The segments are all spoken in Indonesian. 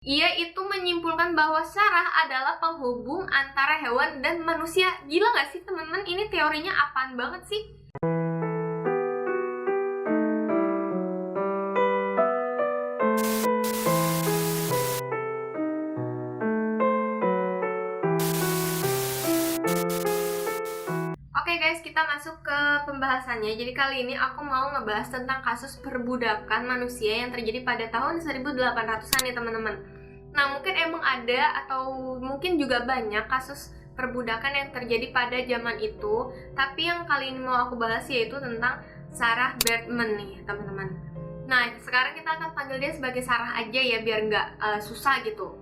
Ia itu menyimpulkan bahwa sarah adalah penghubung antara hewan dan manusia. Gila nggak sih teman-teman? Ini teorinya apaan banget sih? Oke guys, kita masuk ke pembahasannya. Jadi kali ini aku mau ngebahas tentang kasus perbudakan manusia yang terjadi pada tahun 1800-an nih teman-teman. Nah, mungkin emang ada atau mungkin juga banyak kasus perbudakan yang terjadi pada zaman itu. Tapi yang kali ini mau aku bahas yaitu tentang Sarah Baartman nih teman-teman. Nah, sekarang kita akan panggil dia sebagai Sarah aja ya, biar nggak susah gitu.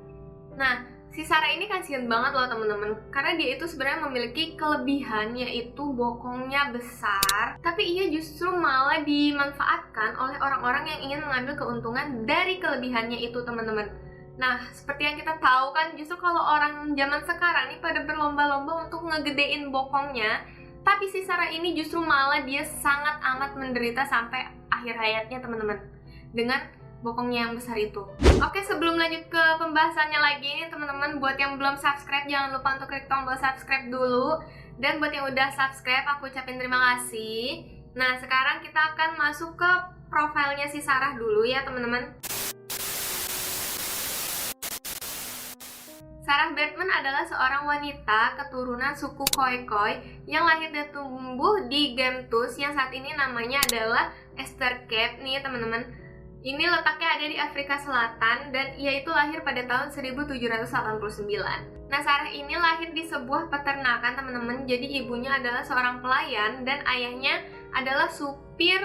Nah, si Sarah ini kasihan banget loh teman-teman, karena dia itu sebenarnya memiliki kelebihan, yaitu bokongnya besar, tapi ia justru malah dimanfaatkan oleh orang-orang yang ingin mengambil keuntungan dari kelebihannya itu teman-teman. Nah, seperti yang kita tahu kan, justru kalau orang zaman sekarang nih pada berlomba-lomba untuk ngegedein bokongnya, tapi si Sarah ini justru malah dia sangat amat menderita sampai akhir hayatnya teman-teman, dengan bokongnya yang besar itu. Oke, sebelum lanjut ke pembahasannya lagi nih teman-teman, buat yang belum subscribe jangan lupa untuk klik tombol subscribe dulu, dan buat yang udah subscribe aku ucapin terima kasih. Nah, sekarang kita akan masuk ke profilnya si Sarah dulu ya teman-teman. Sarah Baartman adalah seorang wanita keturunan suku Khoikhoi yang lahir dan tumbuh di Gamtus yang saat ini namanya adalah Easter Cape nih teman-teman. Ini letaknya ada di Afrika Selatan dan ia itu lahir pada tahun 1789. Nah, Sarah ini lahir di sebuah peternakan teman-teman. Jadi ibunya adalah seorang pelayan dan ayahnya adalah supir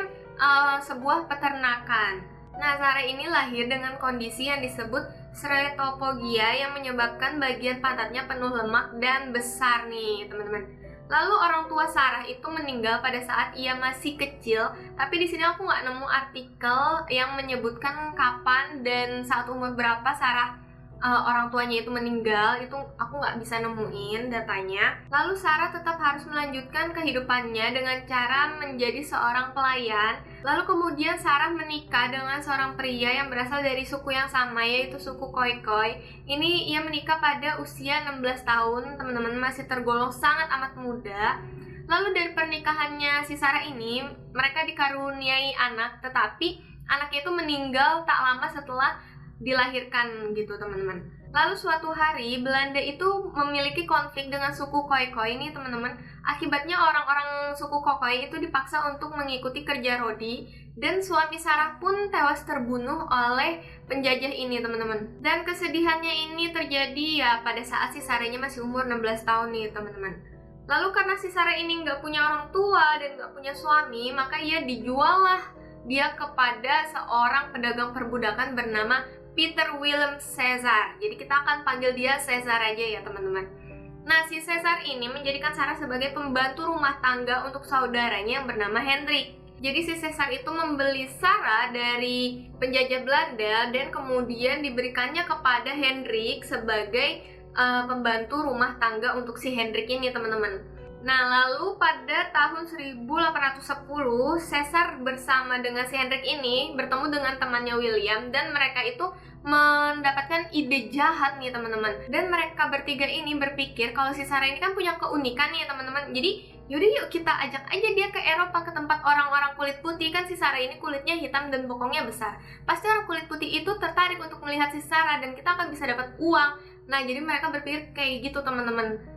sebuah peternakan. Nah, Sarah ini lahir dengan kondisi yang disebut steatopogia yang menyebabkan bagian pantatnya penuh lemak dan besar nih teman-teman. Lalu orang tua Sarah itu meninggal pada saat ia masih kecil, tapi di sini aku nggak nemu artikel yang menyebutkan kapan dan saat umur berapa Sarah orang tuanya itu meninggal. Itu aku nggak bisa nemuin datanya. Lalu Sarah tetap harus melanjutkan kehidupannya dengan cara menjadi seorang pelayan. Lalu kemudian Sarah menikah dengan seorang pria yang berasal dari suku yang sama, yaitu suku Khoikhoi. Ini ia menikah pada usia 16 tahun, teman-teman, masih tergolong sangat amat muda. Lalu dari pernikahannya si Sarah ini, mereka dikaruniai anak, tetapi anaknya itu meninggal tak lama setelah dilahirkan gitu teman-teman. Lalu suatu hari Belanda itu memiliki konflik dengan suku Khoikhoi ini teman-teman. Akibatnya orang-orang suku Khoikhoi itu dipaksa untuk mengikuti kerja rodi, dan suami Sarah pun tewas terbunuh oleh penjajah ini teman-teman. Dan kesedihannya ini terjadi ya pada saat si Sarahnya masih umur 16 tahun nih teman-teman. Lalu karena si Sarah ini nggak punya orang tua dan nggak punya suami, maka ia dijual lah dia kepada seorang pedagang perbudakan bernama Peter Willem Caesar. Jadi kita akan panggil dia Caesar aja ya teman-teman. Nah, si Caesar ini menjadikan Sarah sebagai pembantu rumah tangga untuk saudaranya yang bernama Hendrik. Jadi si Caesar itu membeli Sarah dari penjajah Belanda dan kemudian diberikannya kepada Hendrik sebagai pembantu rumah tangga untuk si Hendrik ini teman-teman. Nah, lalu pada tahun 1810, Caesar bersama dengan si Hendrik ini bertemu dengan temannya William, dan mereka itu mendapatkan ide jahat nih teman-teman. Dan mereka bertiga ini berpikir kalau si Sarah ini kan punya keunikan nih teman-teman. Jadi yaudah yuk kita ajak aja dia ke Eropa, ke tempat orang-orang kulit putih. Kan si Sarah ini kulitnya hitam dan bokongnya besar. Pasti orang kulit putih itu tertarik untuk melihat si Sarah dan kita akan bisa dapat uang. Nah, jadi mereka berpikir kayak gitu teman-teman.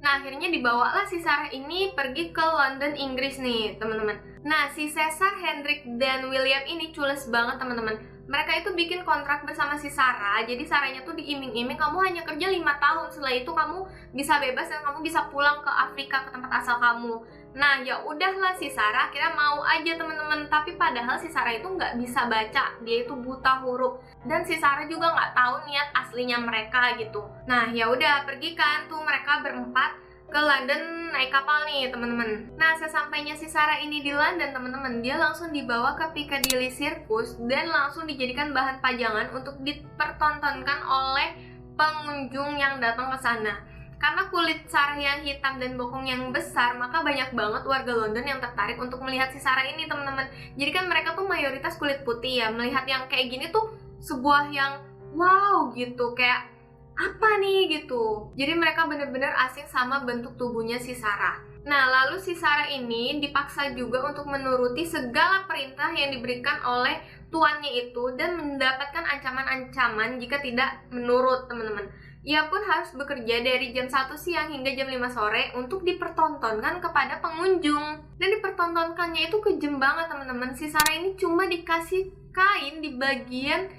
Nah, akhirnya dibawalah si Sarah ini pergi ke London, Inggris nih, teman-teman. Nah, si Caesar, Hendrik, dan William ini cules banget, teman-teman. Mereka itu bikin kontrak bersama si Sarah. Jadi Sarahnya tuh diiming-iming, kamu hanya kerja 5 tahun. Setelah itu kamu bisa bebas dan kamu bisa pulang ke Afrika, ke tempat asal kamu. Nah, ya udahlah si Sarah akhirnya mau aja teman-teman. Tapi padahal si Sarah itu nggak bisa baca, dia itu buta huruf. Dan si Sarah juga nggak tahu niat aslinya mereka gitu. Nah, ya udah pergi kan tuh mereka berempat ke London naik kapal nih teman-teman. Nah, sesampainya si Sarah ini di London teman-teman, dia langsung dibawa ke Piccadilly Circus dan langsung dijadikan bahan pajangan untuk dipertontonkan oleh pengunjung yang datang ke sana. Karena kulit Sarah yang hitam dan bokong yang besar, maka banyak banget warga London yang tertarik untuk melihat si Sarah ini teman-teman. Jadi kan mereka tuh mayoritas kulit putih ya, melihat yang kayak gini tuh sebuah yang wow gitu, kayak apa nih gitu. Jadi mereka bener-bener asing sama bentuk tubuhnya si Sarah. Nah, lalu si Sarah ini dipaksa juga untuk menuruti segala perintah yang diberikan oleh tuannya itu dan mendapatkan ancaman-ancaman jika tidak menurut, teman-teman. Ia pun harus bekerja dari jam 1 siang hingga jam 5 sore untuk dipertontonkan kepada pengunjung. Dan dipertontonkannya itu kejem banget, teman-teman. Si Sarah ini cuma dikasih kain di bagian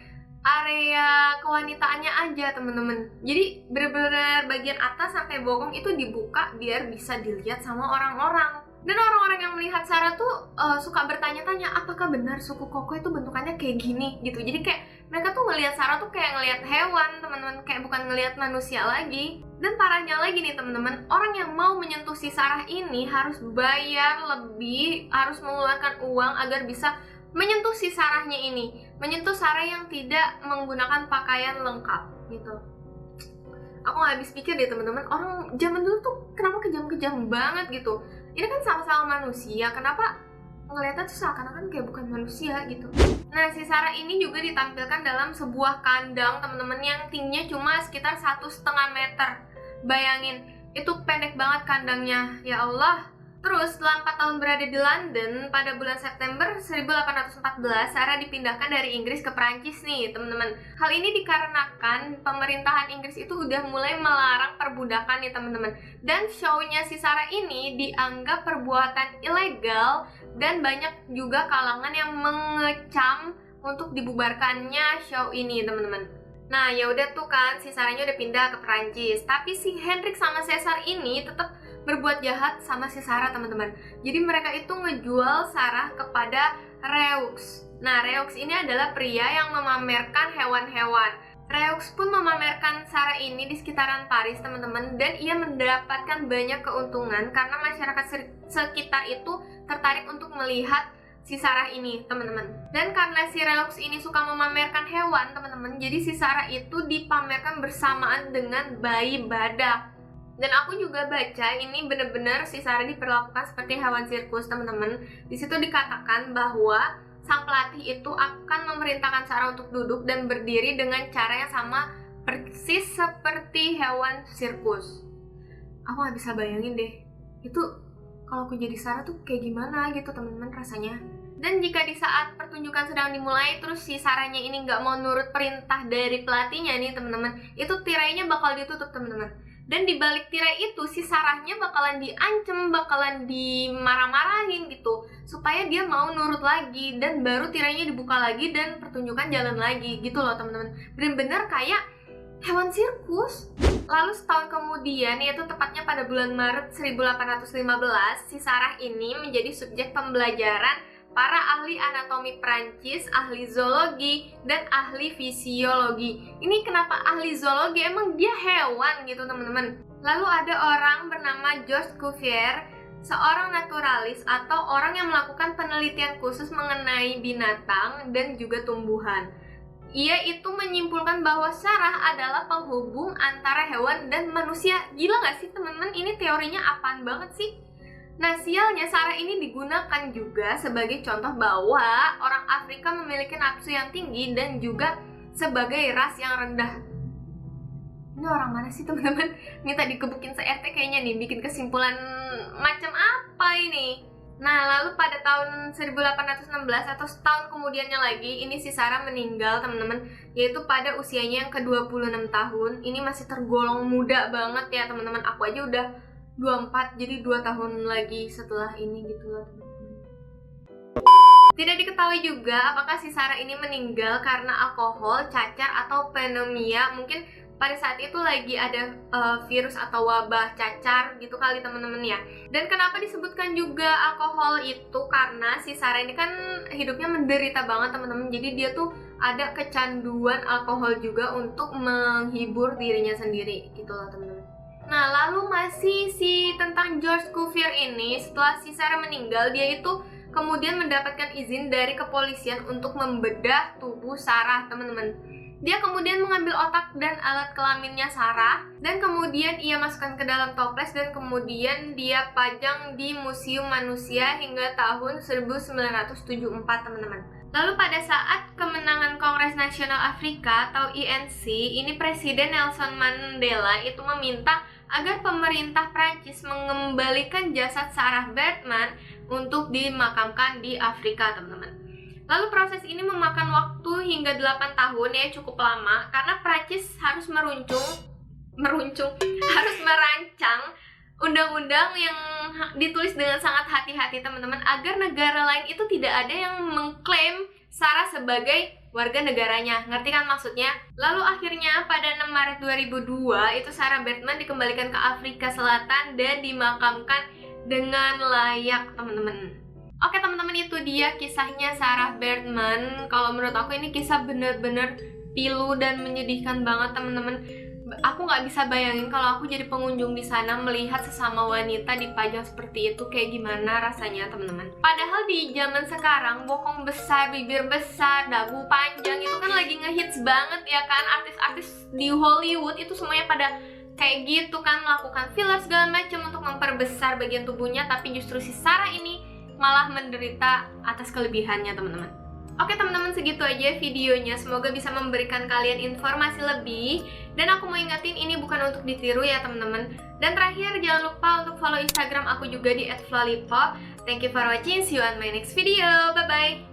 area kewanitaannya aja, temen-temen. Jadi bener-bener bagian atas sampai bokong itu dibuka biar bisa dilihat sama orang-orang. Dan orang-orang yang melihat Sarah tuh suka bertanya-tanya, apakah benar suku Koko itu bentukannya kayak gini gitu. Jadi kayak mereka tuh ngelihat Sarah tuh kayak ngelihat hewan, teman-teman, kayak bukan ngelihat manusia lagi. Dan parahnya lagi nih, teman-teman, orang yang mau menyentuh si Sarah ini harus bayar lebih, harus mengeluarkan uang agar bisa menyentuh si Sarahnya ini, menyentuh Sarah yang tidak menggunakan pakaian lengkap gitu. Aku gak habis pikir deh, teman-teman, orang zaman dulu tuh kenapa kejam-kejam banget gitu. Ini kan sama-sama manusia, kenapa ngeliatnya tuh seakan-akan kayak bukan manusia gitu. Nah, si Sarah ini juga ditampilkan dalam sebuah kandang, teman-teman, yang tingginya cuma sekitar 1,5 meter. Bayangin, itu pendek banget kandangnya, ya Allah. Terus setelah 4 tahun berada di London, pada bulan September 1814, Sarah dipindahkan dari Inggris ke Prancis nih, teman-teman. Hal ini dikarenakan pemerintahan Inggris itu udah mulai melarang perbudakan nih, teman-teman. Dan show-nya si Sarah ini dianggap perbuatan ilegal dan banyak juga kalangan yang mengecam untuk dibubarkannya show ini, teman-teman. Nah, ya udah tuh kan, si Sarahnya udah pindah ke Prancis. Tapi si Hendrik sama Caesar ini tetap berbuat jahat sama si Sarah, teman-teman. Jadi mereka itu ngejual Sarah kepada Reux. Nah, Reux ini adalah pria yang memamerkan hewan-hewan. Reux pun memamerkan Sarah ini di sekitaran Paris, teman-teman, dan ia mendapatkan banyak keuntungan karena masyarakat sekitar itu tertarik untuk melihat si Sarah ini, teman-teman. Dan karena si Reux ini suka memamerkan hewan, teman-teman, jadi si Sarah itu dipamerkan bersamaan dengan bayi badak. Dan aku juga baca ini benar-benar si Sarah diperlakukan seperti hewan sirkus, teman-teman. Di situ dikatakan bahwa sang pelatih itu akan memerintahkan Sarah untuk duduk dan berdiri dengan cara yang sama persis seperti hewan sirkus. Aku nggak bisa bayangin deh, itu kalau aku jadi Sarah tuh kayak gimana gitu, teman-teman, rasanya. Dan jika di saat pertunjukan sedang dimulai terus si Sarahnya ini nggak mau nurut perintah dari pelatihnya nih, teman-teman, itu tirainya bakal ditutup, teman-teman. Dan di balik tirai itu si Sarahnya bakalan diancem, bakalan dimarah-marahin gitu, supaya dia mau nurut lagi, dan baru tirainya dibuka lagi dan pertunjukan jalan lagi gitu loh, teman-teman. Bener-bener kayak hewan sirkus. Lalu setahun kemudian, yaitu tepatnya pada bulan Maret 1815, si Sarah ini menjadi subjek pembelajaran para ahli anatomi Prancis, ahli zoologi, dan ahli fisiologi. Ini kenapa ahli zoologi? Emang dia hewan gitu, teman-teman. Lalu ada orang bernama Georges Cuvier, seorang naturalis atau orang yang melakukan penelitian khusus mengenai binatang dan juga tumbuhan. Ia itu menyimpulkan bahwa Sarah adalah penghubung antara hewan dan manusia. Gila gak sih, teman-teman? Ini teorinya apaan banget sih? Nah, sialnya Sarah ini digunakan juga sebagai contoh bahwa orang Afrika memiliki nafsu yang tinggi dan juga sebagai ras yang rendah. Ini orang mana sih, teman-teman? Minta dikebukin se-RT kayaknya nih, bikin kesimpulan macam apa ini? Nah, lalu pada tahun 1816 atau setahun kemudiannya lagi, ini si Sarah meninggal, teman-teman, yaitu pada usianya yang ke-26 tahun. Ini masih tergolong muda banget ya, teman-teman. Aku aja udah 24, jadi 2 tahun lagi setelah ini gitu loh, teman-teman. Tidak diketahui juga apakah si Sarah ini meninggal karena alkohol, cacar, atau pneumonia. Mungkin pada saat itu lagi ada virus atau wabah cacar gitu kali, teman-teman ya. Dan kenapa disebutkan juga alkohol itu karena si Sarah ini kan hidupnya menderita banget, teman-teman. Jadi dia tuh ada kecanduan alkohol juga untuk menghibur dirinya sendiri gitu loh, teman-teman. Nah, lalu masih tentang Georges Cuvier ini, setelah si Sarah meninggal, dia itu kemudian mendapatkan izin dari kepolisian untuk membedah tubuh Sarah, teman-teman. Dia kemudian mengambil otak dan alat kelaminnya Sarah, dan kemudian ia masukkan ke dalam toples, dan kemudian dia pajang di Museum Manusia hingga tahun 1974, teman-teman. Lalu pada saat kemenangan Kongres Nasional Afrika atau INC, ini Presiden Nelson Mandela itu meminta agar pemerintah Prancis mengembalikan jasad Sarah Baartman untuk dimakamkan di Afrika, teman-teman. Lalu proses ini memakan waktu hingga 8 tahun, ya cukup lama, karena Prancis harus harus merancang undang-undang yang ditulis dengan sangat hati-hati, teman-teman, agar negara lain itu tidak ada yang mengklaim Sarah sebagai warga negaranya. Ngerti kan maksudnya? Lalu akhirnya pada 6 Maret 2002 itu Sarah Baartman dikembalikan ke Afrika Selatan dan dimakamkan dengan layak, teman-teman. Oke teman-teman, itu dia kisahnya Sarah Baartman. Kalau menurut aku ini kisah bener-bener pilu dan menyedihkan banget, teman-teman. Aku nggak bisa bayangin kalau aku jadi pengunjung di sana melihat sesama wanita dipajang seperti itu, kayak gimana rasanya, teman-teman. Padahal di zaman sekarang bokong besar, bibir besar, dagu panjang itu kan lagi ngehits banget ya kan. Artis-artis di Hollywood itu semuanya pada kayak gitu kan, melakukan filler segala macam untuk memperbesar bagian tubuhnya. Tapi justru si Sarah ini malah menderita atas kelebihannya, teman-teman. Oke teman-teman, segitu aja videonya. Semoga bisa memberikan kalian informasi lebih. Dan aku mau ingetin, ini bukan untuk ditiru ya teman-teman. Dan terakhir, jangan lupa untuk follow Instagram aku juga di @flalipo. Thank you for watching, see you on my next video, bye bye.